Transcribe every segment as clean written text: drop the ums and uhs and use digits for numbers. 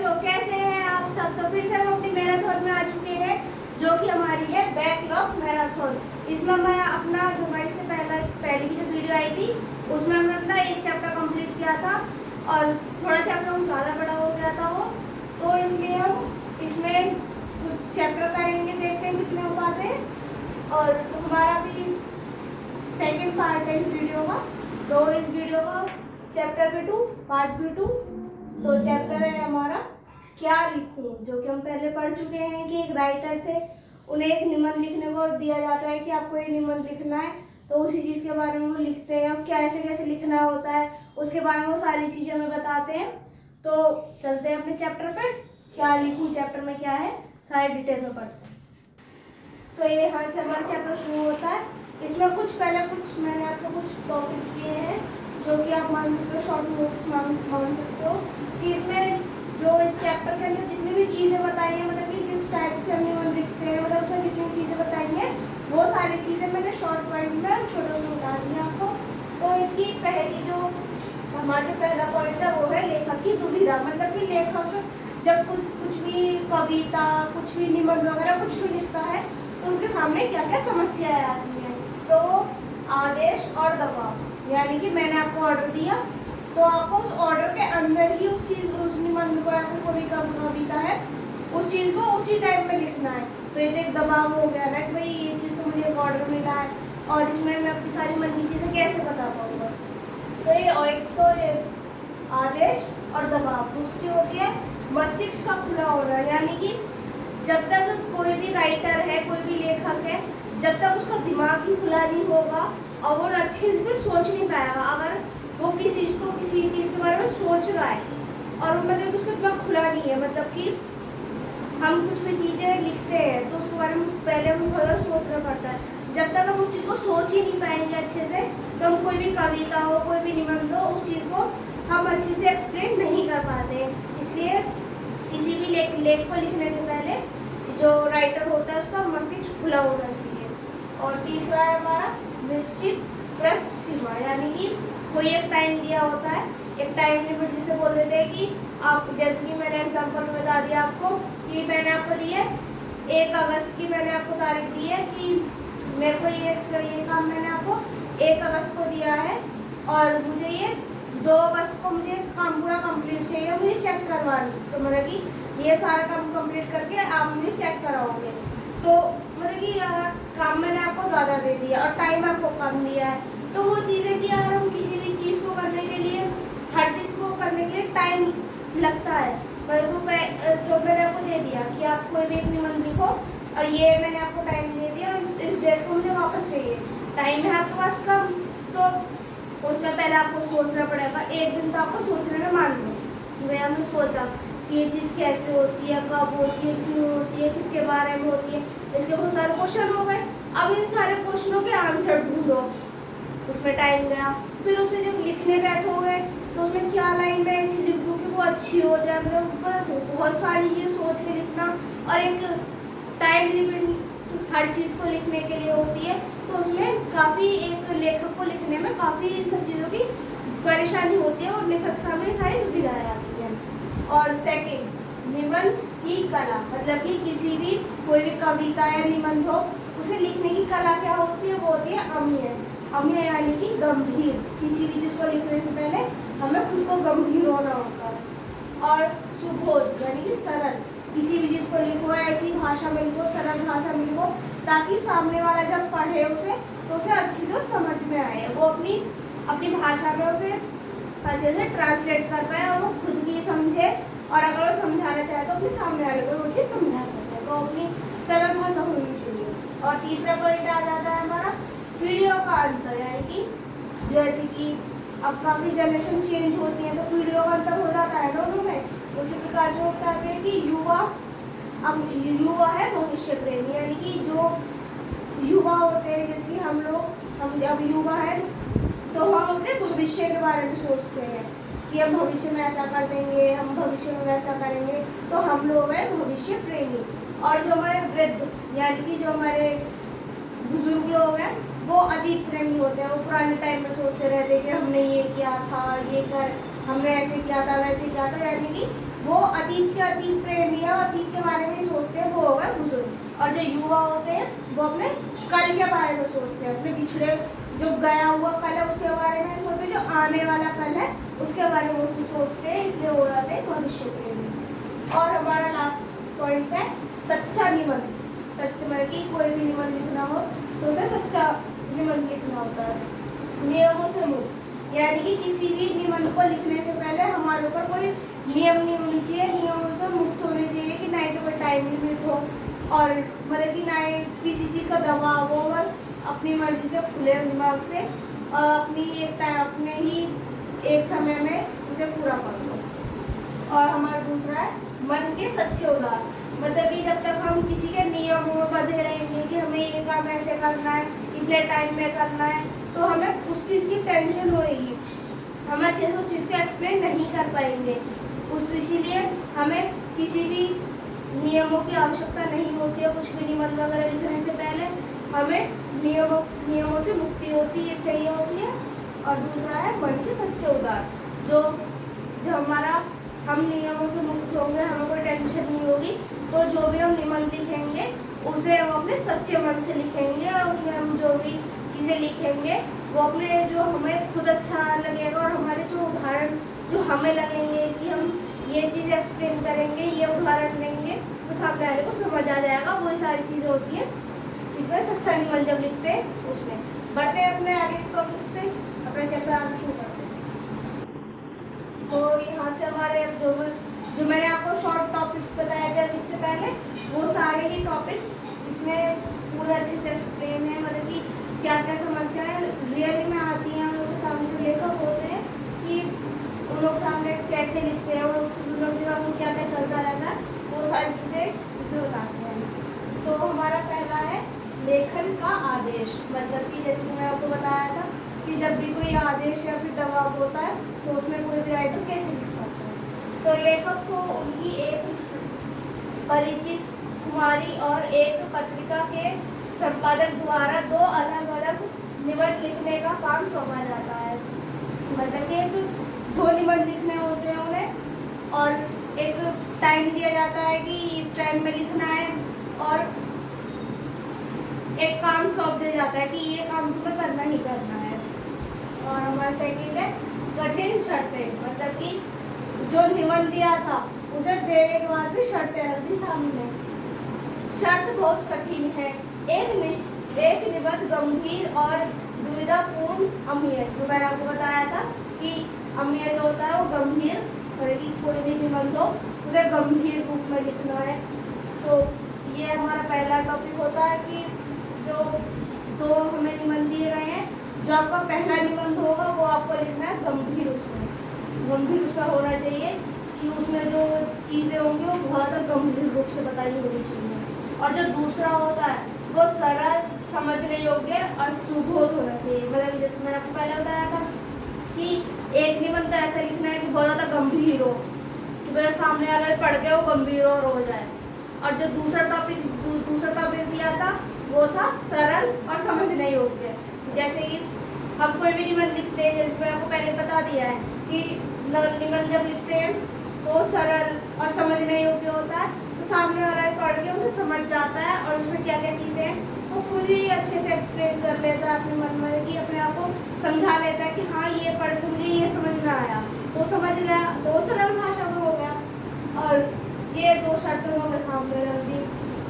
बच्चों, कैसे हैं आप सब। तो फिर से हम अपनी मैराथन में आ चुके हैं, जो कि हमारी है बैकलॉग मैराथन। इसमें मैं अपना जो भाई से पहले की जो वीडियो आई थी उसमें हमने अपना एक चैप्टर कंप्लीट किया था और थोड़ा चैप्टर हम ज़्यादा बड़ा हो गया था वो, तो इसलिए हम इसमें कुछ चैप्टर करेंगे, देखते हैं कितने हो पाते हैं। और हमारा भी सेकेंड पार्ट है इस वीडियो का, तो इस वीडियो का चैप्टर पे 2 पार्ट भी 2। तो चैप्टर है हमारा क्या लिखूं, जो कि हम पहले पढ़ चुके हैं कि एक राइटर थे, उन्हें एक निबंध लिखने को दिया जाता है कि आपको ये निबंध लिखना है, तो उसी चीज़ के बारे में वो लिखते हैं। अब कैसे कैसे लिखना होता है उसके बारे में वो सारी चीज़ें हमें बताते हैं। तो चलते हैं अपने चैप्टर पे, क्या लिखूं चैप्टर में क्या है सारे डिटेल में पढ़ते हैं। तो ये यहाँ से हमारा चैप्टर शुरू होता है। इसमें कुछ मैंने आपको कुछ टॉपिक्स दिए हैं जो कि आप मान सकते हो, शॉर्ट नोट्स मान सकते हो कि इसमें जो इस चैप्टर के अंदर जितनी भी चीज़ें बताई हैं, मतलब कि किस टाइप से हम निबंध लिखते हैं, मतलब उसमें जितनी चीज़ें बताएंगे वो सारी चीज़ें मैंने शॉर्ट पॉइंट में छोटे में बता दी आपको। तो इसकी पहली जो हमारा जो पहला पॉइंट है वो है लेखक की दुविधा। मतलब कि लेखक जब कुछ भी कविता, कुछ भी निबंध वगैरह कुछ भी लिखता है तो उनके सामने क्या क्या समस्याएं आती हैं। तो आदेश और दबाव, यानी कि मैंने आपको ऑर्डर दिया तो आपको उस ऑर्डर के अंदर ही उस निबंध को या फिर कोई कविता है उस चीज़ को उसी टाइम में लिखना है। तो ये तो एक दबाव हो गया ना कि भाई ये चीज़ तो मुझे एक ऑर्डर मिला है और इसमें मैं अपनी सारी मन की चीज़ें कैसे बता पाऊँगा। तो ये और एक तो ये आदेश और दबाव। दूसरी होती है मस्तिष्क का खुला होना, यानी कि जब तक कोई भी राइटर है, कोई भी लेखक है, जब तक उसका दिमाग ही खुला नहीं होगा और वो अच्छे से सोच नहीं पाएगा। अगर वो किसी चीज़ के बारे में सोच रहा है और मतलब उसका दिमाग खुला नहीं है, मतलब कि हम कुछ भी चीज़ें लिखते हैं तो उसके बारे में पहले हमें थोड़ा सोचना पड़ता है। जब तक हम उस चीज़ को सोच ही नहीं पाएंगे अच्छे से, तो हम कोई भी कविता हो, कोई भी निबंध हो, उस चीज़ को हम अच्छे से एक्सप्लेन नहीं कर पाते। इसलिए किसी भी लेख को लिखने से पहले जो राइटर होता है उसका मस्तिष्क खुला होना चाहिए। और तीसरा है हमारा निश्चित पृष्ठ सीमा, यानी कि कोई एक टाइम दिया होता है, एक टाइम लिमिट जिसे बोल देते हैं कि आप, जैसे कि मैंने एग्जांपल में बता दिया आपको कि मैंने आपको दी है 1 अगस्त की, मैंने आपको तारीख दी है कि मेरे को ये काम मैंने आपको 1 अगस्त को दिया है और मुझे ये 2 अगस्त को मुझे काम पूरा कंप्लीट चाहिए, मुझे चेक करवानी। तो मतलब कि ये सारा काम कंप्लीट करके आप मुझे चेक कराओगे। तो मतलब कि काम मैंने आपको ज़्यादा दे दिया और टाइम आपको कम दिया है, तो वो चीज़ें कि अगर हम किसी भी चीज़ को करने के लिए, हर चीज़ को करने के लिए टाइम लगता है। परंतु जो मैंने आपको दे दिया कि आप कोई भी एक निबंध लिखो और ये मैंने आपको टाइम दे दिया, इस डेट को मुझे वापस चाहिए, टाइम है आपके पास कम, तो उसमें पहले आपको सोचना पड़ेगा। एक दिन तो आपको सोचने में मान लो कि भाई हमने सोचा कि ये चीज़ कैसे होती है, कब होती है, क्यों होती है, किसके बारे में होती है, इसके बहुत सारे क्वेश्चन हो गए। अब इन सारे क्वेश्चनों के आंसर ढूंढो, उसमें टाइम गया। फिर उसे जब लिखने बैठोगे तो उसमें क्या लाइन में ऐसी लिख दूँ कि वो अच्छी हो जाए, मतलब बहुत सारी चीज़ें सोच के लिखना, और एक टाइम लिमिट हर चीज़ को लिखने के लिए होती है। तो उसमें काफ़ी, एक लेखक को लिखने में काफ़ी इन सब चीज़ों की परेशानी होती है और लेखक के सामने सारी दुविधाएं आती हैं। और सेकेंड, निबंध की कला, मतलब कि किसी भी कोई भी कविता या निबंध हो उसे लिखने की कला क्या होती है, वो होती है अम्य। अम्य यानी कि गंभीर, किसी भी चीज़ को लिखने से पहले हमें खुद को गंभीर होना होता है। और सुबोध यानी कि सरल, किसी भी चीज़ को लिखो ऐसी भाषा में लिखो, सरल भाषा में लिखो, ताकि सामने वाला जब पढ़े उसे तो उसे अच्छी से समझ में आए, वो अपनी भाषा में उसे अच्छे से ट्रांसलेट कर पाए और वो खुद भी समझे, और अगर वो समझाना चाहे तो अपने सामने वाले को वो चीज़ समझा सके। तो अपनी सरल भाषा होनी चाहिए। और तीसरा पॉइंट आ जाता है हमारा पीढ़ियों का अंतर, यानी कि जैसे कि अब काफ़ी जनरेशन चेंज होती है तो पीढ़ियों का अंतर हो जाता है दोनों में। उसी प्रकार से होता है कि युवा है भविष्य प्रेमी, यानी कि जो युवा होते हैं, जैसे कि हम अब युवा है तो हम अपने भविष्य के बारे में सोचते हैं कि हम भविष्य में ऐसा कर देंगे, हम भविष्य में वैसा करेंगे, तो हम लोग हैं भविष्य प्रेमी। और जो हमारे वृद्ध, यानी कि जो हमारे बुजुर्ग लोग हैं, वो अतीत प्रेमी होते हैं। वो पुराने टाइम में सोचते रहते हैं कि हमने ये किया था, हमने ऐसे किया था, वैसे किया था, यानी कि वो अतीत के अतीत के बारे में ही सोचते हैं, वो होगा बुजुर्ग। और जो युवा होते हैं वो अपने कल के बारे में सोचते हैं, अपने पिछड़े जो गया हुआ कल है उसके बारे में सोचते हैं, जो आने वाला कल है उसके बारे में सोचते हैं, इसलिए हो जाते हैं भविष्य प्रेमी। और हमारा लास्ट पॉइंट है सच्चा निबंध। सच में कि कोई भी निबंध लिखना हो तो उसे सच्चा निबंध लिखना होता है। नियमों से मुक्त, यानी कि किसी भी निबंध को लिखने से पहले हमारे ऊपर कोई नियम नहीं होनी चाहिए, नियमों से मुक्त होनी चाहिए कि ना ही तो कोई टाइम लिमिट हो और मतलब कि ना ही किसी चीज़ का दबाव हो, बस अपनी मर्जी से खुले दिमाग से और अपने ही एक समय में उसे पूरा कर लो। और हमारा दूसरा है मन के सच्चे उदार, मतलब कि जब तक हम किसी के नियमों में बंधे रहेंगे कि हमें ये काम ऐसे करना है, इतने टाइम में करना है, तो हमें उस चीज़ की टेंशन होएगी, हम अच्छे से उस चीज़ को एक्सप्लेन नहीं कर पाएंगे। इसीलिए हमें किसी भी नियमों की आवश्यकता नहीं होती है। कुछ भी निबंध वगैरह लिखने से पहले हमें नियमों से मुक्ति चाहिए होती है। और दूसरा है मन के सच्चे उदार, जो हमारा हम नियमों से मुक्त होंगे, हमें कोई टेंशन नहीं होगी, तो जो भी हम निबंध लिखेंगे उसे हम अपने सच्चे मन से लिखेंगे और उसमें हम जो भी चीज़ें लिखेंगे वो अपने जो हमें खुद अच्छा लगेगा और हमारे जो उदाहरण जो हमें लगेंगे कि हम ये चीज़ एक्सप्लेन करेंगे, ये उदाहरण देंगे तो सामने वाले को समझ आ जाएगा। वही सारी चीज़ें होती है इसमें सच्चा निबंध जब लिखते हैं उसमें। बढ़ते हैं अपने आगे के टॉपिक्स पे, अपना चैप्टर आगे शुरू करते हैं। तो यहाँ से हमारे जो मैंने आपको शॉर्ट टॉपिक्स बताए थे अब इससे पहले, वो सारे ही टॉपिक्स इसमें पूरे अच्छे से एक्सप्लेन है, मतलब कि क्या क्या समस्याएं रियली में आती हैं हम लोग के सामने, जो लेखक होते हैं कि उन लोग सामने कैसे लिखते हैं, उन लोग दिमाग में क्या क्या चलता रहता है, वो सारी चीज़ें इसमें बताते हैं। तो हमारा पहला है लेखन का आदेश, मतलब कि जैसे मैंने आपको बताया था कि जब भी कोई आदेश या फिर दबाव होता है तो उसमें कोई भी राइटर कैसे लिख पाता है। तो लेखक को उनकी एक परिचित कुमारी और एक पत्रिका के संपादक द्वारा 2 अलग अलग निबंध लिखने का काम सौंपा जाता है, मतलब कि 2 निबंध लिखने होते हैं उन्हें और एक टाइम दिया जाता है कि इस टाइम में लिखना है और एक काम सौंप दिया जाता है कि ये काम तुम्हें करना ही करना है। और हमारा सेकंड है कठिन शर्तें, मतलब कि जो निबंध दिया था उसे देने के बाद भी शर्तें रख दी सामने। शर्त बहुत कठिन है, एक निबंध गंभीर और दुविधापूर्ण अमीर, जो मैंने आपको बताया था कि अमीर जो होता है वो गंभीर, मतलब कि कोई भी निबंध हो उसे गंभीर रूप में लिखना है। तो ये हमारा पहला टॉपिक होता है कि जो 2 हमें निबंध दिए गए हैं, जो आपका पहला निबंध होगा वो आपको लिखना है गंभीर, उसमें होना चाहिए कि उसमें जो चीज़ें होंगी वो बहुत गंभीर रूप से बताई होनी चाहिए। और जो दूसरा होता है वो सरल, समझने योग्य और सुबोध होना चाहिए, मतलब जैसे मैंने आपको पहले बताया था कि एक निबंध तो ऐसा लिखना है कि बहुत ज़्यादा गंभीर हो कि वह सामने वाला पढ़ के वो गंभीर और हो जाए। और जो दूसरा टॉपिक दिया था वो था सरल और समझने योग्य। जैसे कि हम कोई भी निबंध लिखते हैं, जैसे मैंने आपको पहले बता दिया है कि निबंध जब लिखते हैं तो सरल और समझने योग्य होता है, तो सामने वाला पढ़ के उसे समझ जाता है और उसमें क्या क्या चीज़ें हैं वो खुद ही अच्छे से एक्सप्लेन कर लेता है अपने मन में, कि अपने आप को समझा लेता है कि हाँ ये पढ़ के मुझे ये समझ में आया, तो समझ गया, तो सरल भाषा में हो गया। और ये 2 शर्तें हमें सामने रख दी।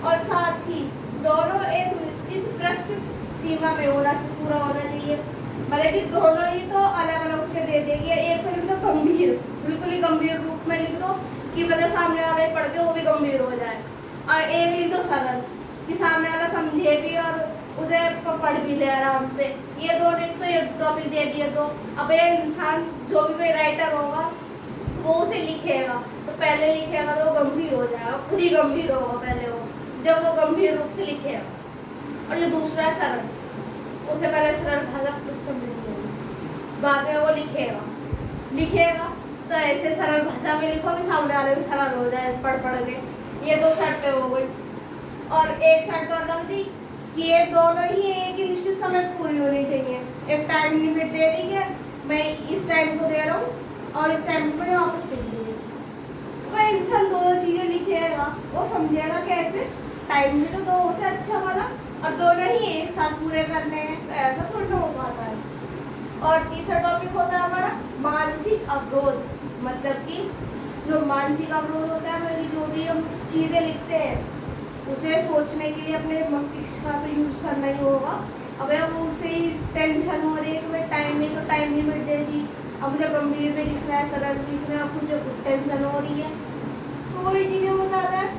और साथ ही दोनों एक निश्चित प्रश्न सीमा में पूरा होना चाहिए, मतलब कि दोनों ही तो अलग अलग उसके दे देगी। एक तो लिख दो गंभीर, बिल्कुल ही गंभीर रूप में लिख दो कि मतलब सामने वाला ही पढ़ के वो भी गंभीर हो जाए, और एक लिख दो सरल कि सामने वाला समझे भी और उसे पढ़ भी ले आराम से। ये 2 लिख तो ये टॉपिक दे दिए। तो अब एक इंसान जो भी कोई राइटर होगा वो उसे लिखेगा, तो पहले लिखेगा तो वो गंभीर हो जाएगा, खुद ही गंभीर होगा पहले वो, जब वो गंभीर रूप से लिखेगा। और जो दूसरा है सरल, उसे पहले सरल भाषा खुद समझनी होगी, बाद में वो लिखेगा तो ऐसे सरल भाषा में लिखो कि सामने वाले भी सरल हो जाए पढ़ के। ये 2 शर्तें हो गई। और एक शर्त और रख दी कि ये दोनों ही एक ही निश्चित समय पूरी होनी चाहिए। एक टाइम लिमिट दे दी कि मैं इस टाइम को दे रहा हूँ और इस टाइम को मुझे वापस चाहिए। वह इंसान 2 चीज़ें लिखेगा समझेगा, वो समझेगा कैसे? टाइम भी तो दो उसे अच्छा वाला, और दोनों ही एक साथ पूरे करने हैं, तो ऐसा थोड़ी ना हो पाता है। और तीसरा टॉपिक होता है हमारा मानसिक अवरोध। मतलब कि जो मानसिक अवरोध होता है, मतलब जो भी हम चीज़ें लिखते हैं उसे सोचने के लिए अपने मस्तिष्क का तो यूज़ करना ही होगा। अब वो उससे ही टेंशन हो रही है कि भाई टाइम नहीं, तो टाइम लिमिट दे दी। अब मुझे गंभीर में लिखना है, सरल लिखना है, अब मुझे खुद टेंशन हो रही है, तो वही चीज़ें बताता है।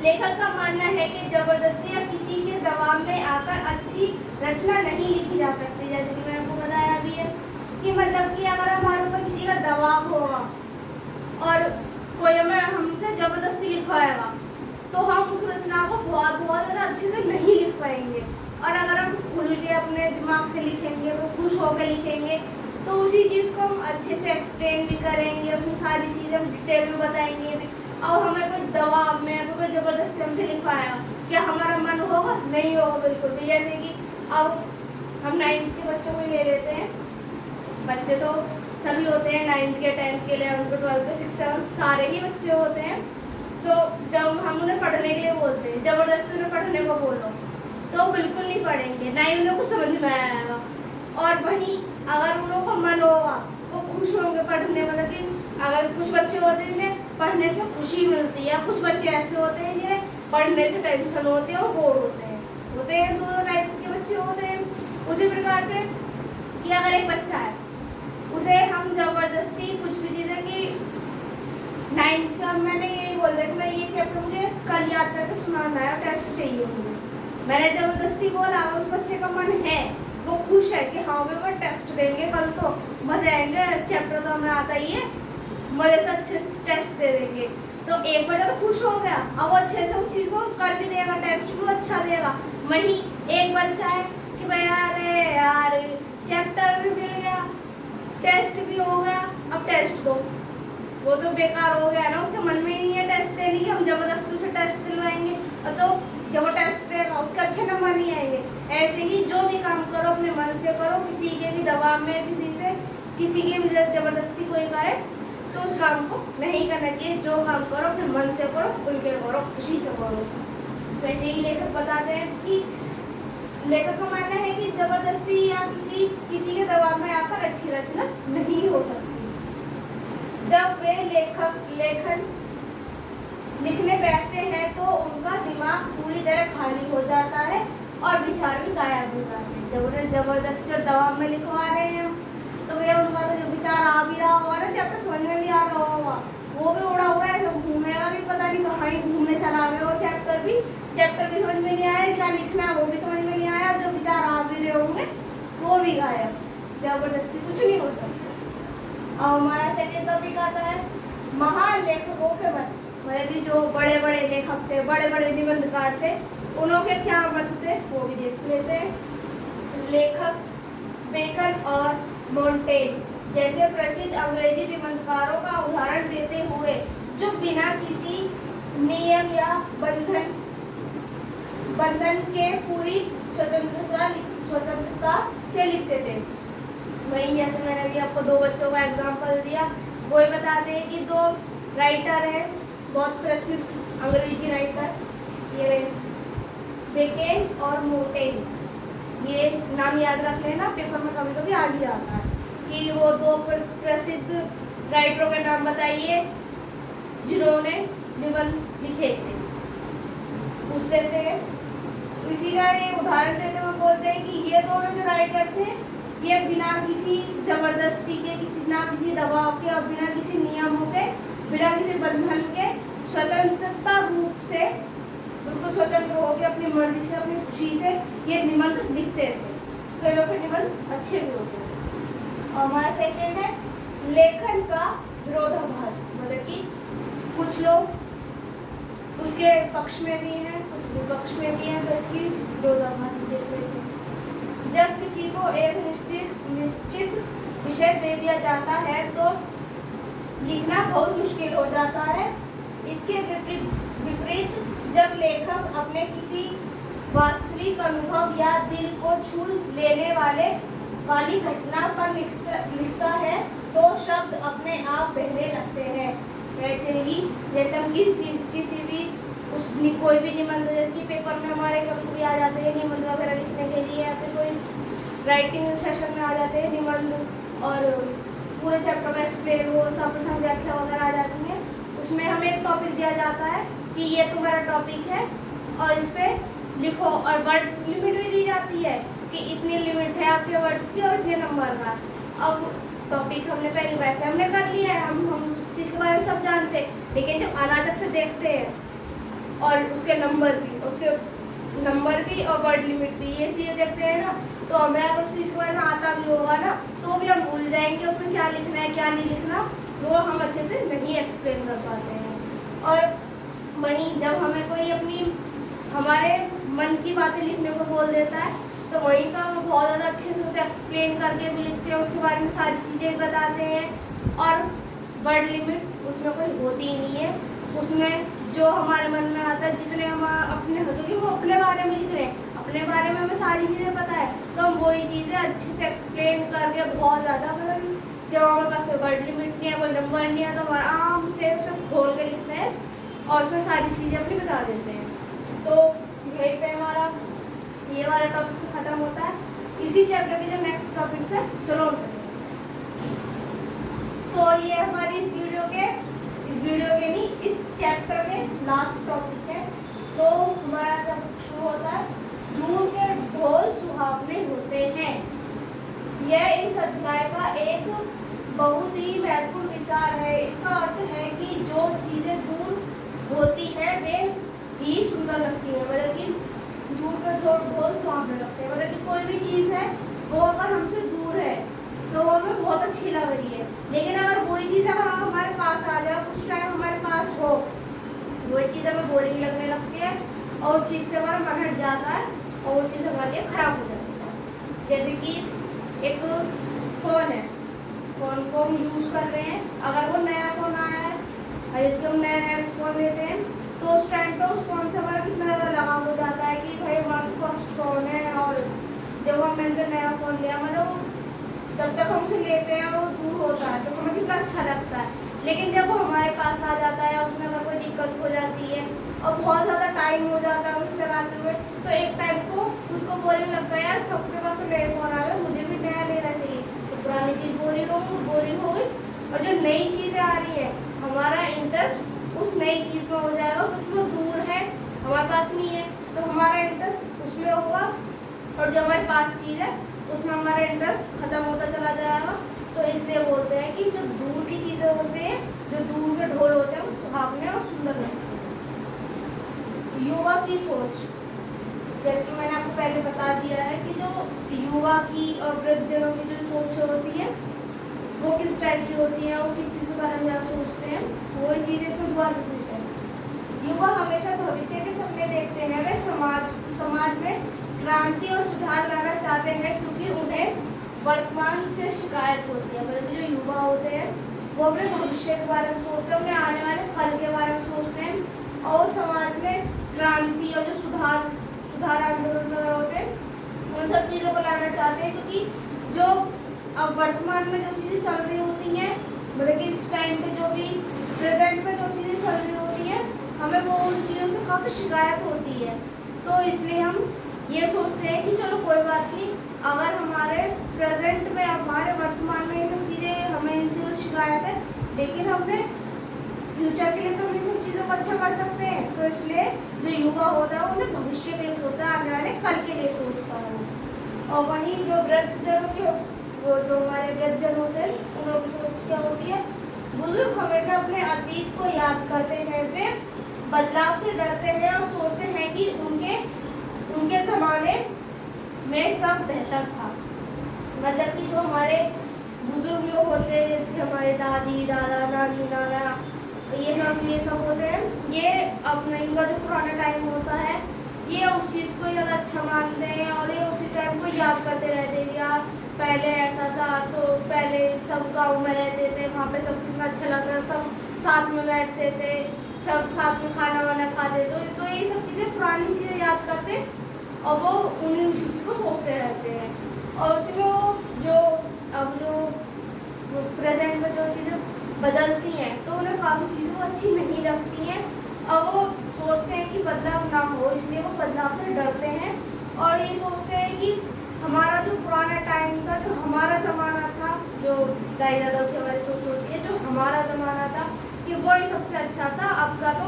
लेखक का मानना है कि जबरदस्ती या किसी के दबाव में आकर अच्छी रचना नहीं लिखी जा सकती। जैसे कि मैंने आपको बताया भी है कि मतलब कि अगर हमारे ऊपर किसी का दबाव होगा और कोई हमें हमसे जबरदस्ती लिखवाएगा, तो हम उस रचना को बहुत ज़्यादा अच्छे से नहीं लिख पाएंगे। और अगर हम खुल के अपने दिमाग से लिखेंगे, वो खुश होकर लिखेंगे, तो उसी चीज़ को हम अच्छे से एक्सप्लेन भी करेंगे, उसमें सारी चीज़ें हम डिटेल में बताएंगे भी। और हमें कोई दबाव में कोई ज़बरदस्ती हमसे लिखवाएगा, क्या हमारा मन होगा? नहीं होगा बिल्कुल भी। जैसे कि अब हम 9th के बच्चों को ही ले लेते हैं। बच्चे तो सभी होते हैं, 9th के, 10th के, 11th के, 12th के, 6th 7th सारे ही बच्चे होते हैं। तो जब हम उन्हें पढ़ने के लिए बोलते हैं, ज़बरदस्ती उन्हें पढ़ने को बोलो, तो बिल्कुल नहीं पढ़ेंगे, ना ही उन्हें कुछ समझ में आएगा। और वहीं अगर उन लोगों का मन होगा, वो खुश होंगे पढ़ने, मतलब कि अगर कुछ बच्चे होते हैं जिन्हें पढ़ने से खुशी मिलती है, कुछ बच्चे ऐसे होते हैं जिन्हें पढ़ने से टेंशन होती है, वो बोर होते हैं दो टाइप के बच्चे होते हैं। उसी प्रकार से कि अगर एक बच्चा है, उसे हम जबरदस्ती कुछ भी चीज़ें कि 9th का मैंने यही बोल दिया कि मैं ये चैप्टर मुझे कल याद करके सुनाना है, टेस्ट चाहिए मुझे, मैंने जबरदस्ती बोला, अगर उस बच्चे का मन है, वो खुश है कि हाँ भाई वो टेस्ट देंगे कल, तो मजे आएंगे, चैप्टर तो हमें आता ही है, मजे से अच्छे टेस्ट दे देंगे, तो एक बच्चा तो खुश हो गया, अब वो अच्छे से उस चीज़ को कर भी देगा, टेस्ट भी अच्छा देगा। वहीं एक बच्चा है कि भाई अरे यार चैप्टर भी मिल गया, टेस्ट भी हो गया, अब टेस्ट दो, वो तो बेकार हो गया ना, उसके मन में ही नहीं है टेस्ट देने की, हम जबरदस्ती से टेस्ट दिलवाएंगे, और तो जब वो टेस्ट देगा उसके अच्छे नंबर नहीं आएंगे। ऐसे ही जो भी काम करो अपने मन से करो, किसी के भी दबाव में, किसी की भी जबरदस्ती कोई करे तो उस काम को नहीं करना चाहिए। जो काम करो अपने मन से करो, खुल के करो, खुशी से करो। वैसे ही लेखक बताते हैं कि लेखक का मानना है कि जबरदस्ती या किसी के दबाव में आकर अच्छी रचना नहीं हो सकती। जब वे लेखन लिखने बैठते हैं तो उनका दिमाग पूरी तरह खाली हो जाता है और विचार भी गायब हो जाते हैं। जब उन्हें जबरदस्ती और दबाव में लिखवा रहे हैं तो भैया उनका तो जो विचार आ भी रहा होगा ना, चैप्टर समझ में भी आ रहा होगा, वो भी उड़ा उड़ा है, घूमेगा भी, पता नहीं कहाँ ही घूमने चला गया वो चैप्टर भी समझ में नहीं आया, क्या लिखना है वो भी समझ में नहीं आया, और जो विचार आ भी रहे होंगे वो भी गायब। जबरदस्ती कुछ नहीं हो सकता। और हमारा सेकेंड टॉपिक आता है महान लेखकों के मत। मतलब कि जो बड़े बड़े लेखक थे, बड़े बड़े निबंधकार थे, उनके क्या मत थे वो भी देख लेते हैं। लेखक बेकन और मोंटेन जैसे प्रसिद्ध अंग्रेजी निबंधकारों का उदाहरण देते हुए जो बिना किसी नियम या बंधन के पूरी स्वतंत्रता से लिखते थे। वही जैसे मैंने भी आपको दो बच्चों का एग्जाम्पल दिया, वो ही बताते हैं कि दो राइटर हैं बहुत प्रसिद्ध अंग्रेजी राइटर, ये बेकेन और मोंटेन, ये नाम याद रख लेना, पेपर में कभी कभी आ भी आता है कि वो दो प्रसिद्ध राइटरों के नाम बताइए जिन्होंने निबंध लिखे थे, पूछ लेते हैं। इसी का एक उदाहरण देते हुए बोलते हैं कि ये दोनों जो राइटर थे, ये बिना किसी जबरदस्ती के, किसी दबाव के और बिना किसी नियमों के, बिना किसी बंधन के स्वतंत्रता रूप से बिल्कुल स्वतंत्र होकर अपनी मर्जी से, अपनी खुशी से ये निबंध लिखते थे, तो ये लोग के निबंध अच्छे भी होते हैं। और हमारा सेकेंड है लेखन का विरोधाभास। मतलब कि कुछ लोग उसके पक्ष में भी हैं, कुछ विपक्ष में भी हैं, तो इसकी विरोधाभास देख लेते हैं। जब किसी को एक निश्चित विषय दे दिया जाता है तो लिखना बहुत मुश्किल हो जाता है। इसके विपरीत जब लेखक अपने किसी वास्तविक अनुभव या दिल को छू लेने वाली घटना पर लिखता है तो शब्द अपने आप बहने लगते हैं। वैसे ही जैसे हम किसी भी कोई भी निबंध, जैसे कि पेपर में हमारे कभी कभी आ जाते हैं निबंध वगैरह लिखने के लिए, या फिर कोई राइटिंग सेशन में आ जाते हैं निबंध और पूरे चैप्टर का एक्सप्लेन वो सब प्रसंग व्याख्या वगैरह आ जाती है। उसमें हमें एक टॉपिक दिया जाता है कि ये तुम्हारा टॉपिक है और इस पर लिखो, और वर्ड लिमिट भी दी जाती है कि इतनी लिमिट है आपके वर्ड्स की और इतने नंबर का। अब टॉपिक हमने पहले वैसे हमने कर लिया है, हम उस चीज़ के बारे में सब जानते हैं, लेकिन जब अनाचक से देखते हैं और उसके नंबर भी और वर्ड लिमिट भी ये चीज़ देखते हैं ना, तो हमें अगर उस चीज़ के बारे में आता भी होगा ना तो भी हम भूल जाएंगे उसमें क्या लिखना है क्या नहीं लिखना, वो हम अच्छे से नहीं एक्सप्लेन कर पाते हैं। और वहीं जब हमें कोई हमारे मन की बातें लिखने को बोल देता है तो वहीं पर हम बहुत ज़्यादा अच्छे से उसे एक्सप्लेन करके भी लिखते हैं, उसके बारे में सारी चीज़ें बताते हैं। और वर्ड लिमिट उसमें कोई होती ही नहीं है, उसमें जो हमारे मन में आता है, जितने हम अपने होते कि वो अपने बारे में लिख रहे हैं, अपने बारे में हमें सारी चीज़ें पता है, तो हम वही चीज़ें अच्छे से एक्सप्लेन करके बहुत ज़्यादा जब हमारे पास कोई वर्ड लिमिट नहीं है, कोई नंबर नहीं है, तो हम आराम से उसे खोल के लिखते हैं और उसमें सारी चीज़ें अपनी बता देते हैं। तो यहीं पे हमारा ये वाला टॉपिक खत्म होता है। इसी चैप्टर के जो नेक्स्ट टॉपिक है चलो, तो ये हमारी इस वीडियो के नहीं, इस चैप्टर के लास्ट टॉपिक है। तो हमारा जब शुरू होता है, दूर के ढोल सुहावने होते हैं। यह इस अध्याय का एक बहुत ही महत्वपूर्ण विचार है। इसका अर्थ है कि जो चीज़ें दूर होती है वे ही सुंदर लगती है, मतलब कि दूर के ढोल सुहावने लगते हैं, मतलब कि कोई भी चीज़ है वो अगर हमसे दूर है तो हमें बहुत अच्छी लग रही है, लेकिन अगर वही चीज़ अगर हमारे पास आ जाए, कुछ टाइम हमारे पास हो, वही चीज़ हमें बोरिंग लगने लगती है और उस चीज़ से हमारा मन हट जाता है और वो चीज़ हमारे लिए ख़राब हो जाती है। जैसे कि एक फ़ोन है, फ़ोन को हम यूज़ कर रहे हैं, अगर वो नया फ़ोन आया है और जैसे हम नया फ़ोन लेते हैं तो उस टाइम पे उस फ़ोन से हमारा कितना ज़्यादा लगाव हो जाता है कि भाई हमारा तो फर्स्ट फ़ोन है, और जब मैंने नया फ़ोन लिया, मतलब जब तक हम उसे लेते हैं और वो दूर होता है तो हमें कितना अच्छा लगता है, लेकिन जब वो हमारे पास आ जाता है उसमें अगर कोई दिक्कत हो जाती है और बहुत ज़्यादा टाइम हो जाता है उसे चलाते हुए, तो एक टाइम को खुद को बोरिंग लगता है, यार सबके पास तो नए फ़ोन आ गए, मुझे भी नया लेना चाहिए। तो पुरानी चीज़ बोरिंग हो गई और जो नई चीज़ें आ रही है हमारा इंटरेस्ट उस नई चीज़ में हो जाएगा, क्योंकि वो दूर है, हमारे पास नहीं है, तो हमारा इंटरेस्ट उसमें होगा, और जो हमारे पास चीज़ है उसमें हमारा इंटरेस्ट खत्म होता चला जाएगा। तो इसलिए बोलते हैं कि जो दूर की चीज़ें होते हैं, जो दूर के ढोल होते हैं, वो सुहावने और सुंदर लगते हैं। युवा की सोच, जैसे कि मैंने आपको पहले बता दिया है कि जो युवा की और वृद्धजनों की जो सोच होती है वो किस टाइप की होती है, वो किस चीज़ के बारे में ज़्यादा सोचते हैं, वही चीज़ें इसमें दोबारा रिपीट है। युवा हमेशा भविष्य के सपने देखते हैं, वे समाज में क्रांति और सुधार लाना चाहते हैं, क्योंकि उन्हें वर्तमान से शिकायत होती है। मतलब जो युवा होते हैं वो अपने भविष्य के बारे में सोचते हैं, उन्हें आने वाले कल के बारे में सोचते हैं, और समाज में क्रांति और जो सुधार आंदोलन वगैरह होते हैं उन सब चीज़ों को लाना चाहते हैं, क्योंकि जो अब वर्तमान में जो चीज़ें चल रही होती हैं, मतलब कि इस टाइम पे जो भी प्रेजेंट में जो चीज़ें चल रही होती हैं, हमें वो उन चीज़ों से काफ़ी शिकायत होती है। तो इसलिए हम ये सोचते हैं कि चलो कोई बात नहीं, अगर हमारे प्रेजेंट में हमारे वर्तमान में ये सब चीज़ें हमें इन चीज़ों से शिकायत है, लेकिन हमने फ्यूचर के लिए तो हम इन सब चीज़ों को अच्छा कर सकते हैं। तो इसलिए जो युवा होता है उन्हें भविष्य के लिए सोचता है, आने वाले कल के लिए सोचता है। और वहीं जो वृद्धजनों की जो हमारे वृद्धजन होते हैं उन लोगों की सोच क्या होती है, बुजुर्ग हमेशा अपने अतीत को याद करते हैं, वे बदलाव से डरते हैं और सोचते हैं कि उनके ज़माने में सब बेहतर था। मतलब कि जो हमारे बुजुर्ग लोग होते हैं, जैसे हमारे दादी दादा नानी नाना ये सब होते हैं, ये अपना इनका जो पुराना टाइम होता है ये उस चीज़ को ज़्यादा अच्छा मानते हैं और ये उसी टाइम को याद करते रहते हैं, यार पहले ऐसा था, तो पहले सब गाँव में रहते थे, वहाँ पे सब कितना अच्छा लगता था, सब साथ में बैठते थे, सब साथ में खाना वाना खाते, तो ये सब चीज़ें पुरानी चीज़ें याद करते और वो उन्हीं उसी चीज़ को सोचते रहते हैं। और उसी में वो जो अब जो प्रेजेंट में जो चीज़ें बदलती हैं तो उन्हें काफ़ी चीज़ें वो अच्छी नहीं लगती हैं और वो सोचते हैं कि बदलाव ना हो, इसलिए वो बदलाव से डरते हैं और ये सोचते हैं कि हमारा जो पुराना टाइम था, जो हमारा ज़माना था, जो दाई दादा की हमारी सोच होती है, जो हमारा ज़माना था कि वही सबसे अच्छा था, अब का तो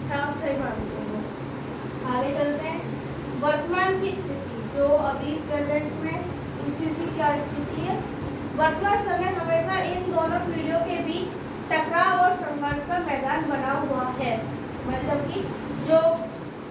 खराब सही मानते हैं। आगे चलते हैं। वर्तमान की स्थिति, जो अभी प्रेजेंट में उस चीज़ की क्या स्थिति है। वर्तमान समय हमेशा इन दोनों पीढ़ियों के बीच टकराव और संघर्ष का मैदान बना हुआ है। मतलब कि जो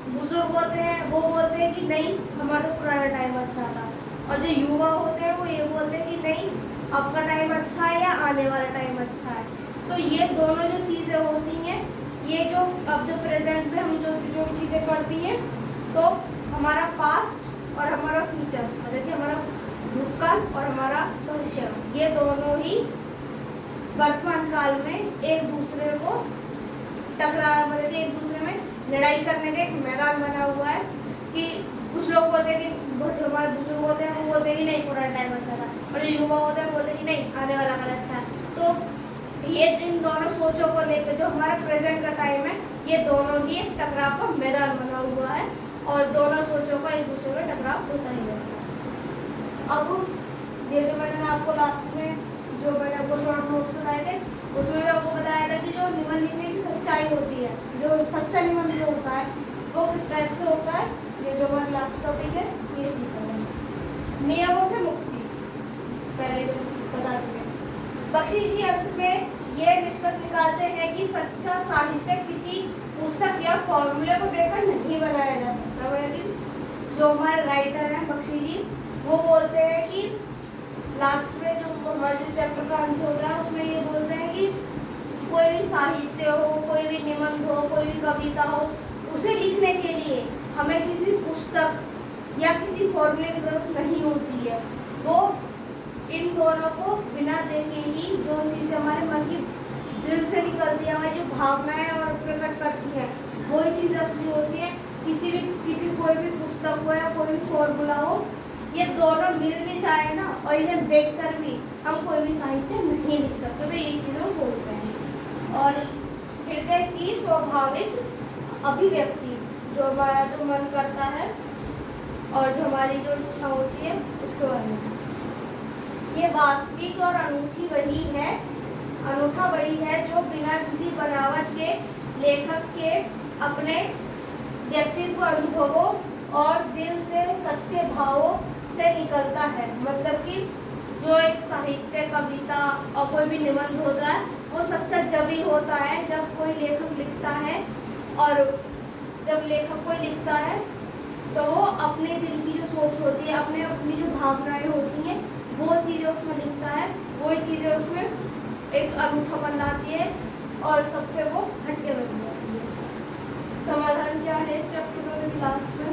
बुजुर्ग होते हैं वो बोलते हैं कि नहीं हमारा तो पुराना टाइम अच्छा था, और जो युवा होते हैं वो ये बोलते हैं कि नहीं अब का टाइम अच्छा है या आने वाला टाइम अच्छा है। तो ये दोनों जो चीज़ें होती हैं, ये जो अब जो प्रेजेंट में हम जो चीज़ें करती हैं, तो हमारा पास्ट और हमारा फ्यूचर, मतलब कि हमारा भूतकाल और हमारा भविष्य, ये दोनों ही वर्तमान काल में एक दूसरे को टकरा, मतलब कि एक दूसरे में लड़ाई करने का एक मैदान बना हुआ है। कि कुछ लोग बोलते हैं कि जो हमारे बुजुर्ग होते हैं वो बोलते हैं कि नहीं पुराना टाइम अच्छा था, और जो युवा होते हैं बोलते हैं कि नहीं आने वाला काल अच्छा है। तो ये इन दोनों सोचों को लेकर जो हमारा प्रेजेंट का टाइम है, ये दोनों ही एक टकराव का मैदान बना हुआ है और दोनों सोचों का एक दूसरे में टकराव होता ही रहता है। अब ये जो मैंने आपको लास्ट में जो मैंने आपको शॉर्ट नोट्स बताए थे, उसमें भी आपको बताया था कि जो निबंध लिखने की सच्चाई होती है, जो सच्चा निबंध जो होता है वो किस टाइप से होता है, ये जो हमारा लास्ट टॉपिक है ये सीखा है। नियमों से मुक्ति पहले जो बता दिए। बख्शी जी अंत में ये निष्कर्ष निकालते हैं कि सच्चा साहित्य किसी पुस्तक या फॉर्मूले को देखकर नहीं बनाया जा सकता। मतलब जो हमारे राइटर हैं बख्शी जी, वो बोलते हैं कि लास्ट में जो हमारा जो चैप्टर का अंत होता है उसमें ये बोलते हैं कि कोई भी साहित्य हो, कोई भी निबंध हो, कोई भी कविता हो, उसे लिखने के लिए हमें किसी पुस्तक या किसी फॉर्मूले की ज़रूरत नहीं होती है। वो इन दोनों को बिना देखे ही जो चीज़ें हमारे मन की दिल से निकलती है, हमारी जो भावनाएं और प्रकट करती हैं, वही चीज़ें असली होती हैं। किसी कोई भी पुस्तक हो या कोई भी फॉर्मूला हो, ये दोनों मिल भी जाए ना और इन्हें देखकर भी हम कोई भी साहित्य नहीं लिख सकते। तो यही चीज़ें हम बोलते हैं। और हृदय की स्वाभाविक अभिव्यक्ति, जो हमारा जो मन करता है और जो हमारी जो इच्छा होती है उसके बारे में, ये वास्तविक और अनूठा वही है जो बिना किसी बनावट के लेखक के अपने व्यक्तित्व, अनुभवों और दिल से सच्चे भावों से निकलता है। मतलब कि जो एक साहित्य, कविता और कोई भी निबंध होता है वो सच्चा जब ही होता है जब कोई लेखक लिखता है, और जब लेखक कोई लिखता है तो वो अपने दिल की जो सोच होती है, अपनी जो भावनाएं होती हैं, वो चीज़ें उसमें लिखता है, वही चीज़ें उसमें एक अनूठापन लाती है और सबसे वो हटके बन जाती है। समाधान क्या है इस चैप्टर के लास्ट में?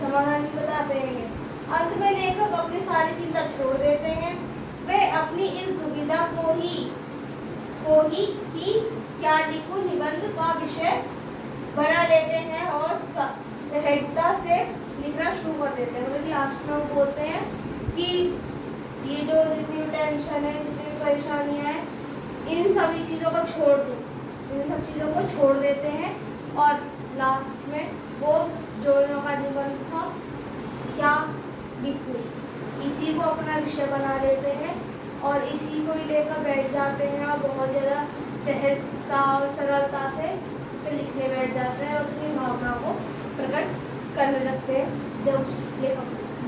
समाधान भी बताते हैं। अंत में लेखक अपनी सारी चिंता छोड़ देते हैं, वे अपनी इस दुविधा को ही कि क्या लिखूं निबंध का विषय बना लेते हैं और सहजता से लिखना शुरू कर देते हैं। मतलब लास्ट में वो बोलते हैं कि ये जो जितनी टेंशन है, जितनी परेशानियां हैं, इन सभी चीज़ों को छोड़ दो, इन सब चीज़ों को छोड़ देते हैं और लास्ट में वो जो उनका निबंध था क्या लिखूं, इसी को अपना विषय बना लेते हैं और इसी को ही लेकर बैठ जाते हैं और बहुत ज़्यादा सहजता और सरलता से उसे लिखने बैठ जाते हैं और अपनी भावना को प्रकट करने लगते हैं जब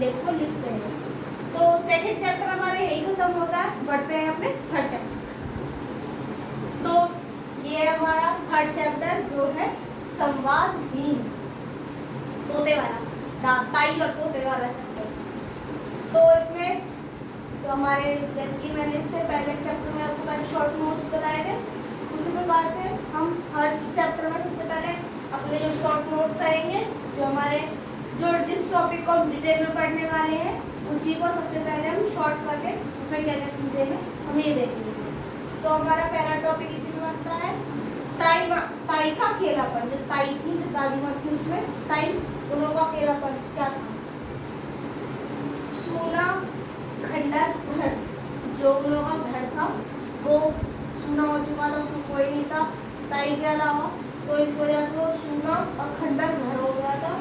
लेख को लिखते हैं। तो सेकंड चैप्टर हमारे यही खत्म होता है। बढ़ते हैं अपने थर्ड चैप्टर। तो ये हमारा थर्ड चैप्टर जो है संवादहीन, तोते वाला, ताई और तोते वाला चैप्टर। तो इसमें तो हमारे जैसे कि मैंने इससे पहले चैप्टर में आपको पहले शॉर्ट नोट्स बताए थे, उसी प्रकार से हम हर चैप्टर में सबसे पहले अपने जो शॉर्ट नोट करेंगे, जो हमारे जो जिस टॉपिक को हम डिटेल में पढ़ने वाले हैं उसी को सबसे पहले हम शॉर्ट करके उसमें क्या क्या चीज़ें हैं हम ये देखेंगे। तो हमारा पहला टॉपिक इसी में बनता है ताई का अकेलापन। जो ताई थी, जो दादी माँ थी, उसमें ताई उन का अकेलापन क्या था। सूना खंडर घर, जो उन लोगों का घर था वो सूना हो चुका था, उसमें कोई नहीं था ताई के अलावा, तो इस वजह से वो सूना और खंडर घर हो गया था।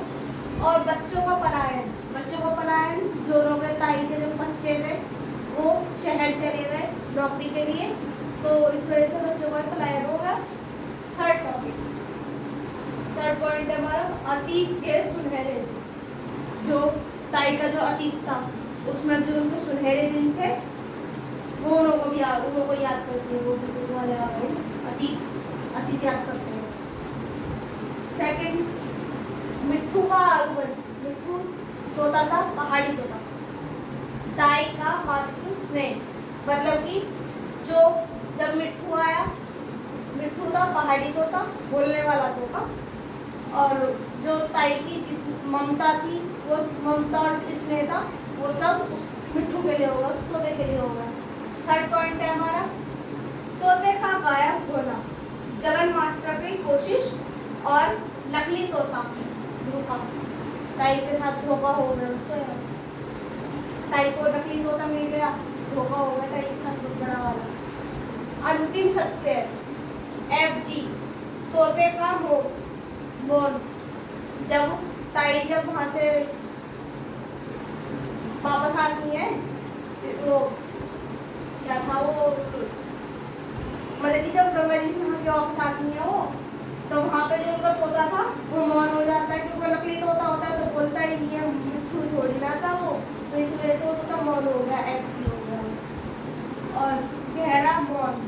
और बच्चों का पलायन जो लोग ताई के जो बच्चे थे वो शहर चले गए नौकरी के लिए, तो इस वजह से बच्चों का पलायन हो गया। थर्ड पॉइंट है हमारा अतीत के सुनहरे दिन। जो ताई का जो अतीत था उसमें जो उनके सुनहरे दिन थे वो उनको याद करते हैं, वो बुजुर्ग वाले आ गए अतीत याद करते हैं। सेकंड, मिट्ठू का आगमन। मिट्ठू तोता था, पहाड़ी तोता, ताई का मातृ स्नेह, मतलब कि जो जब मिट्ठू आया, मिट्ठू था पहाड़ी तोता, बोलने वाला तोता, और जो ताई की ममता थी, वो ममता और स्नेह था, वो सब उस मिट्ठू के लिए होगा, उस तोते के लिए होगा। थर्ड पॉइंट है हमारा तोते का गायब होना। जगन मास्टर की कोशिश और नकली तोता धोखा, ताई के साथ धोखा हो गया, ताई को नकली तोता मिल गया, धोखा हो गया ताई के साथ बहुत बड़ा वाला। अंतिम सत्य FG तोते का मौन। जब ताई वहां से वापस आती है, वो क्या था वो, मतलब कि जब गंगा जी से वहां के वापस आती है वो, तो वहाँ पे जो उनका तोता था वो मौन हो जाता है, क्योंकि नकली तोता होता है तो बोलता ही नहीं है, मिट्ठू छोड़ी ना था वो, तो इस वजह से वो तोता मौन हो गया, FG हो गया। और गहरा मौन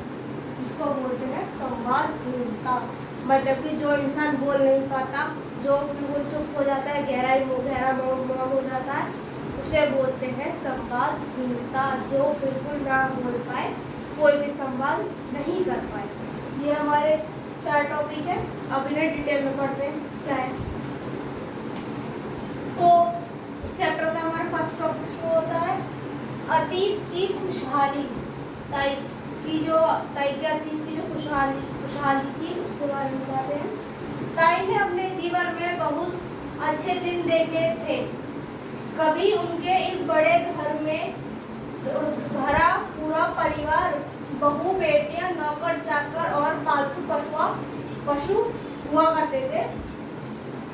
जिसको बोलते हैं संवादहीनता, मतलब कि जो इंसान बोल नहीं पाता, जो बिल्कुल चुप हो जाता है, गहरा मौन हो जाता है, उसे बोलते हैं संवादहीनता। जो बिल्कुल ना बोल पाए, कोई भी संवाद नहीं कर पाए। ये हमारे 4 टॉपिक है। अब इन्हें डिटेल में पढ़ते हैं क्या है। तो इस चैप्टर का हमारा फर्स्ट टॉपिक शुरू होता है अतीत की खुशहाली। ताई के अतीत की जो खुशहाली थी उसके बारे में बताते हैं। ताई ने अपने जीवन में बहुत अच्छे दिन देखे थे। कभी उनके इस बड़े घर में भरा पूरा परिवार, बहू बेटियां, नौकर चाकर और पालतू पशु हुआ करते थे।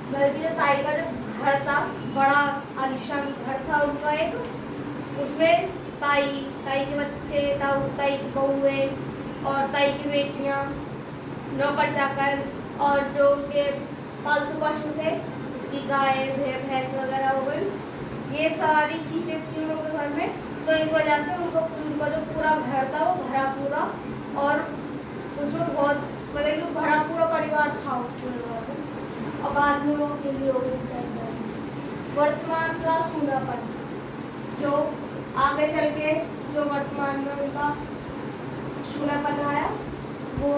मतलब जो ताई का जो घर था, बड़ा आलीशान घर था उनका एक, उसमें ताई के बच्चे, ताई की बहुएं और ताई की बेटियां, नौकर चाकर और जो उनके पालतू पशु थे, इसकी गाय भैंस वगैरह हो गई, ये सारी चीज़ें थी उन लोगों के घर में। तो इस वजह से उनका जो पूरा घर था वो भरा पूरा, और उसमें बहुत मतलब कि भरा पूरा परिवार था उसके में। और बाद में वो अकेली हो गई। वर्तमान का सूनापन, जो आगे चल के जो वर्तमान में उनका सूनापन आया, वो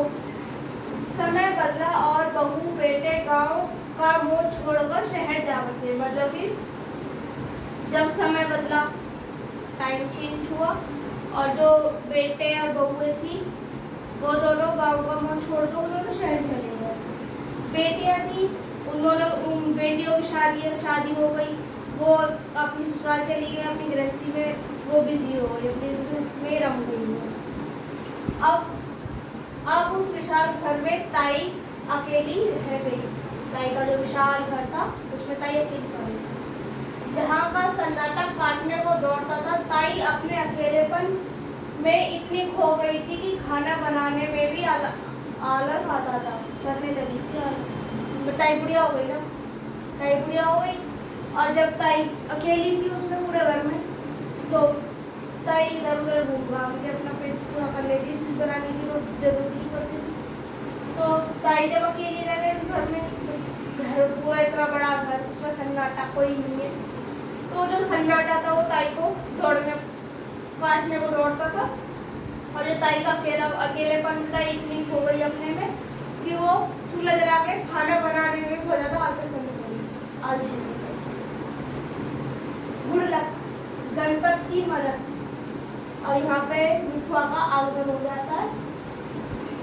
समय बदला और बहू बेटे गांव का मोह छोड़कर शहर जा बसे। मतलब कि जब समय बदला, टाइम चेंज हुआ, और जो बेटे और बहुएं थी वो दोनों गांव का मोह छोड़ कर वो दोनों शहर चले गए। बेटियां थी, उन बेटियों की शादी हो गई, वो अपनी ससुराल चली गई, अपनी गृहस्थी में वो बिजी हो गई, अपनी गृहस्थी में रम गई। अब उस विशाल घर में ताई अकेली रह गई। ताई का जो विशाल घर था उसमें ताई अकेली रह गई। जहाँ का सन्नाटा काटने को दौड़ता था, ताई अपने अकेलेपन में इतनी खो गई थी कि खाना बनाने में भी आलस आता था, करने लगी थी आलस। ताई बुढ़िया हो गई ना, ताई बुढ़िया हो गई, और जब ताई अकेली थी उसमें पूरे घर में, तो ताई इधर उधर घूम घाम के अपना पेट पूरा कर लेती थी, बनाने की जरूरत नहीं पड़ती थी। तो ताई जब अकेली रह गई घर में, तो घर पूरा इतना बड़ा घर, उसमें सन्नाटा कोई नहीं है, तो जो सन्नाटा था वो ताई को काटने को दौड़ता था। और जो ताई का अकेलेपन था, इतनी खो गई अपने में कि वो चूल्हा जला के खाना बनाने में भी हो जाता वापस करने लगी, आलसी। गुड लक, गणपति की मदद, और यहाँ पे मिठुआ का आगमन हो जाता है।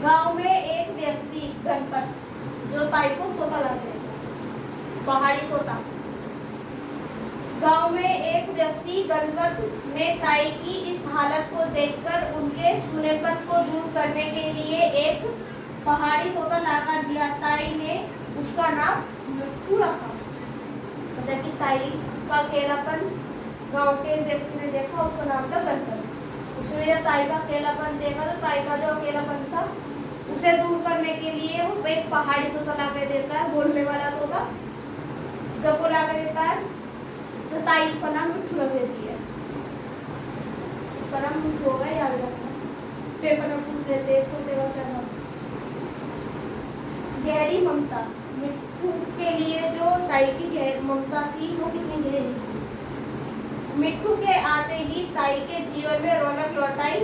गांव में एक व्यक्ति गणपत, जो ताई को तोता लाते, पहाड़ी तोता, गांव में एक व्यक्ति गणपत ने ताई की इस हालत को देखकर उनके सूनेपन को दूर करने के लिए एक पहाड़ी तोता लाकर दिया। ताई ने उसका नाम मिट्ठू रखा। मतलब कि ताई का अकेलापन गांव के व्यक्ति ने देखा, उसका नाम था गणपत। उसने जब ताई का अकेलापन देखा तो ताई का जो अकेलापन था उसे दूर करने के लिए वो एक पहाड़ी तोता ला के देता है, बोलने वाला तोता। जब वो ला के देता है तो ताई उसका नाम मिट्ठू रख देती है। उसका नाम मिट्ठू होगा, याद रखना। पेपर में पूछ लेते तोते का क्या नाम। गहरी ममता। मिट्ठू के लिए जो ताई की ममता थी वो कितनी गहरी थी। मिट्ठू के आते ही ताई के जीवन में रौनक लौट आई।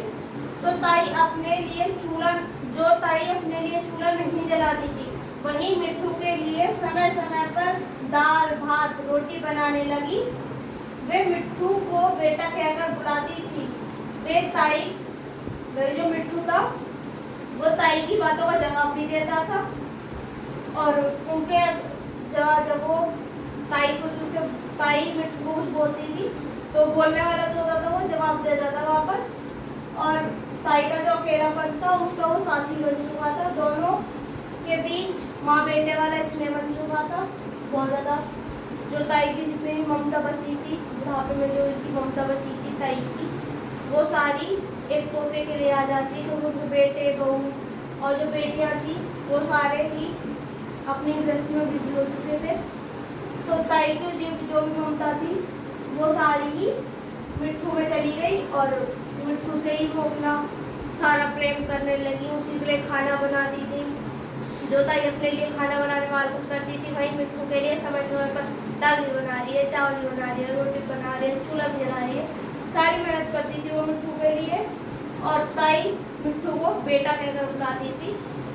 तो ताई अपने लिए चूल्हा नहीं जलाती थी, वहीं मिट्ठू के लिए समय समय पर दाल भात रोटी बनाने लगी। वे मिट्ठू को बेटा कहकर बुलाती थी। जो मिट्ठू था वो ताई की बातों का जवाब भी देता था, और उनके जब वो ताई मिट्ठू को कुछ बोलती थी तो बोलने वाला जो होता था वो जवाब देता था वापस। और ताई का जो अकेलापन था उसका वो साथी बन चुका था। दोनों के बीच माँ बेटे वाला स्नेह बन चुका था बहुत ज़्यादा। जो ताई की जितनी भी ममता बची थी, बुढ़ापे में जो उनकी ममता बची थी ताई की, वो सारी एक तोते के लिए आ जाती, क्योंकि उनके बेटे बहू और जो बेटियाँ थी वो सारे ही अपनी गृहस्थी में बिजी हो चुके थे। तो ताई की जो भी ममता थी वो सारी ही मिट्ठू में चली गई, और मिट्ठू से ही वो अपना सारा प्रेम करने लगी। उसी के लिए खाना बनाती थी। जो ताई अपने लिए खाना बनाने में कुछ करती थी, वही मिट्ठू के लिए समय समय पर दाल भी बना रही है, चावल भी बना रही है, रोटी बना रही है, चूल्हा भी जला रही है। सारी मेहनत करती थी वो मिट्ठू के लिए। और ताई मिट्ठू को बेटा कहकर बुलाती थी,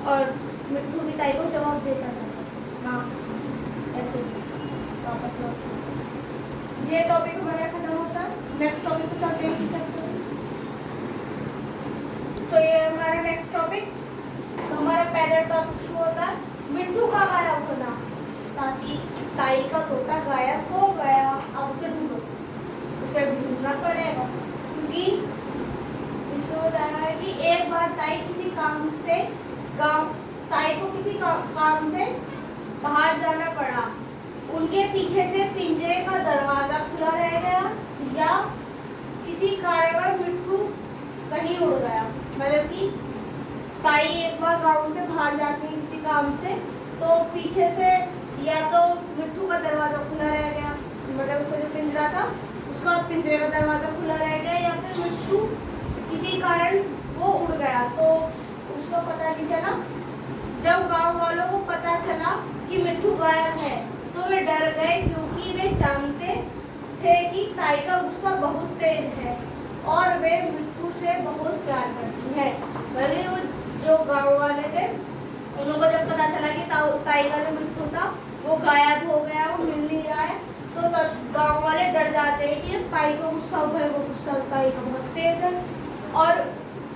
और मिट्ठू भी ताई को जवाब देता था हाँ ऐसे भी वापस लौट। ये टॉपिक हमारा खत्म होता है। नेक्स्ट टॉपिक पे चलते हैं। तो ये हमारा नेक्स्ट टॉपिक। तो हमारा पहला टॉपिक शुरू होता है मिट्ठू का गायब होना। ताई का तोता गायब हो गया, अब उसे ढूंढो। उसे ढूंढना पड़ेगा, क्योंकि इससे हो रहा है कि एक बार ताई को किसी काम से बाहर जाना पड़ा। उनके पीछे से पिंजरे का दरवाजा खुला रह गया, या किसी कारणवश मिट्ठू कहीं उड़ गया। मतलब कि ताई एक बार गांव से बाहर जाती है किसी काम से, तो पीछे से या तो मिट्ठू का दरवाजा खुला रह गया, मतलब उसका जो पिंजरा था उसका पिंजरे का दरवाजा खुला रह गया, या फिर मिट्ठू किसी कारण वो उड़ गया। तो उसको पता नहीं चला। जब गांव वालों को पता चला कि मिट्ठू गायब है तो वे डर गए, क्योंकि वे जानते थे कि ताई का गुस्सा बहुत तेज है और वे मिट्ठू से बहुत प्यार करती है। भले वो जो गांव वाले थे उनको जब पता चला कि ताई का जो मिट्ठू था वो गायब हो गया, वो मिल नहीं रहा है, तो गांव वाले डर जाते हैं कि ताई को गुस्सा हुआ है, वो गुस्सा ताई का बहुत तेज है। और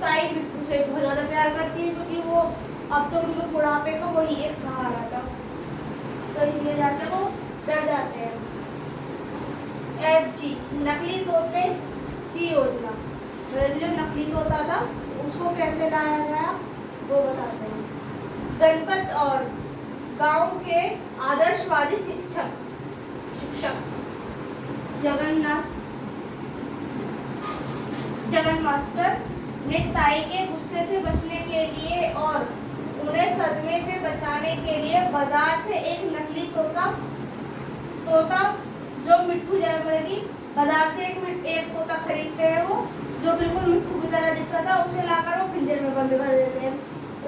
ताई मिट्ठू से बहुत ज़्यादा प्यार करती है, क्योंकि वो अब तो उनके बुढ़ापे का वही एक सहारा था, तो इस वजह से वो डर जाते हैं। FG नकली तोते की योजना। जो नकली तोता था उसको कैसे लाया गया वो बताते हैं। गणपत और गांव के आदर्शवादी शिक्षक जगन मास्टर ने ताई के गुस्से से बचने के लिए और उन्हें सदमे से बचाने के लिए बाजार से एक नकली तोता जो मिट्ठू जैसी बाजार से एक तोता खरीदते हैं, वो जो बिल्कुल मिट्ठू की तरह दिखता था, उसे लाकर वो पिंजरे में बंद कर देते हैं।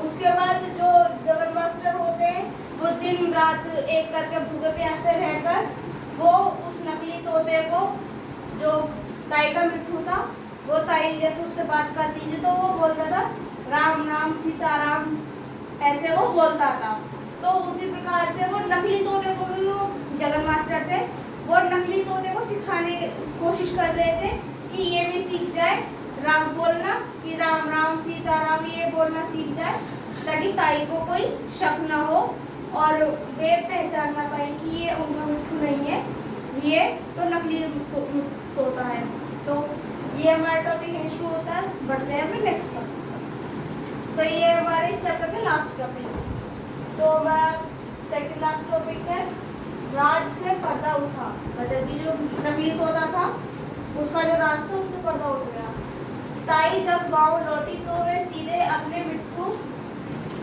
उसके बाद जो जगन मास्टर होते हैं वो दिन रात एक करके भूखे प्यासे रहकर वो उस नकली तोते को, जो ताई का मिट्ठू था, वो ताई जैसे उससे बात करती थी तो वो बोलता था राम राम सीताराम, ऐसे वो बोलता था। तो उसी प्रकार से वो नकली तोते को भी, वो जगन मास्टर थे, वो नकली तोते को सिखाने की कोशिश कर रहे थे कि ये भी सीख जाए राम बोलना, कि राम राम सीताराम ये बोलना सीख जाए, ताकि ताई को कोई शक ना हो और वे पहचान ना पाए कि ये उनका मिट्ठू नहीं है। ये तो नकली तोता है। तो ये हमारा टॉपिक यहीं शुरू होता है। बढ़ते हैं अपने नेक्स्ट टॉपिक। तो ये हमारे इस चैप्टर का लास्ट टॉपिक। तो हमारा सेकंड लास्ट टॉपिक है राज से पर्दा उठा। मतलब कि जो नकली तोता था उसका जो राज था उससे पर्दा उठ गया। ताई जब गांव लौटी तो वे सीधे अपने मिट्ठू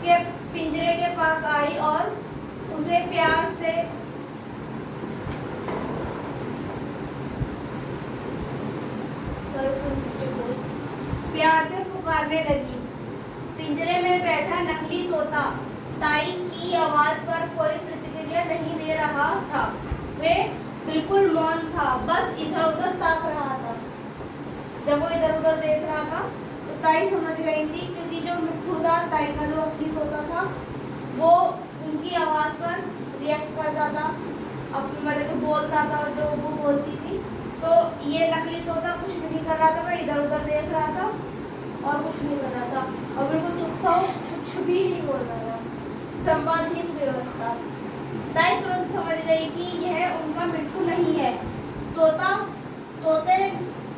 के पिंजरे के पास आई और उसे प्यार से पुकारने लगी। पिंजरे में बैठा नकली तोता ताई की आवाज पर कोई प्रतिक्रिया नहीं दे रहा था। वे बिल्कुल मौन था, बस इधर उधर ताक रहा था। जब वो इधर उधर देख रहा था तो ताई समझ गई थी, क्योंकि जो मिट्ठू था ताई का जो असली तोता था वो उनकी आवाज पर रिएक्ट करता था, अपने मतलब बोलता था जो वो बोलती थी। तो ये नकली तोता कुछ भी नहीं कर रहा था, वह इधर उधर देख रहा था और कुछ नहीं कर रहा था और बिल्कुल चुप था, कुछ भी नहीं बोल रहा था। संवादहीन व्यवस्था। ताई तुरंत समझ गई कि यह उनका मिट्ठू नहीं है। तोते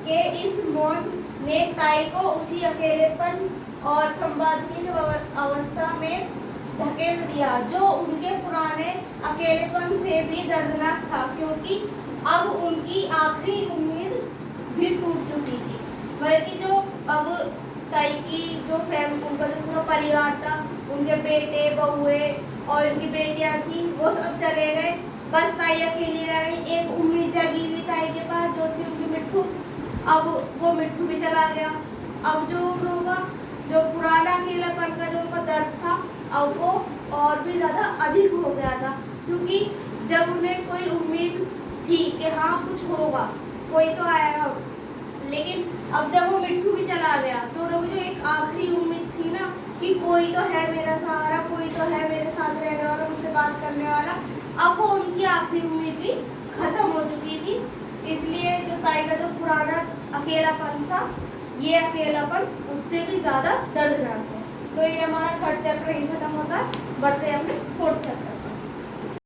के इस मौन ने ताई को उसी अकेलेपन और संवादहीन अवस्था में धकेल दिया जो उनके पुराने अकेलेपन से भी दर्दनाक था, क्योंकि अब उनकी आखिरी उम्मीद भी टूट चुकी थी। बल्कि जो अब ताई की जो उनका जो पूरा परिवार था, उनके बेटे बहुए और उनकी बेटियां थी, वो सब चले गए। बस ताई अकेली रह गई। एक उम्मीद जगी हुई ताई के पास जो थी उनकी मिट्ठू। अब वो मिट्ठू भी चला गया। अब जो उनका जो पुराना अकेलापन का जो उनका दर्द था अब वो और भी ज़्यादा अधिक हो गया था, क्योंकि जब उन्हें कोई उम्मीद थी कि हाँ कुछ होगा, कोई तो आएगा, लेकिन अब जब वो मिट्ठू भी चला गया तो उन्हें जो एक आखिरी उम्मीद थी ना कि कोई तो है मेरा सहारा, कोई तो है मेरे साथ रहने वाला, मुझसे बात करने वाला, अब वो उनकी आखिरी उम्मीद भी खत्म हो चुकी थी। इसलिए जो ताई का जो पुराना अकेलापन था, ये अकेलापन उससे भी ज़्यादा दर्दनाक है। तो ये हमारा थर्ड चैप्टर यही खत्म होता है। बढ़ते हैं अपने फोर्थ चैप्टर।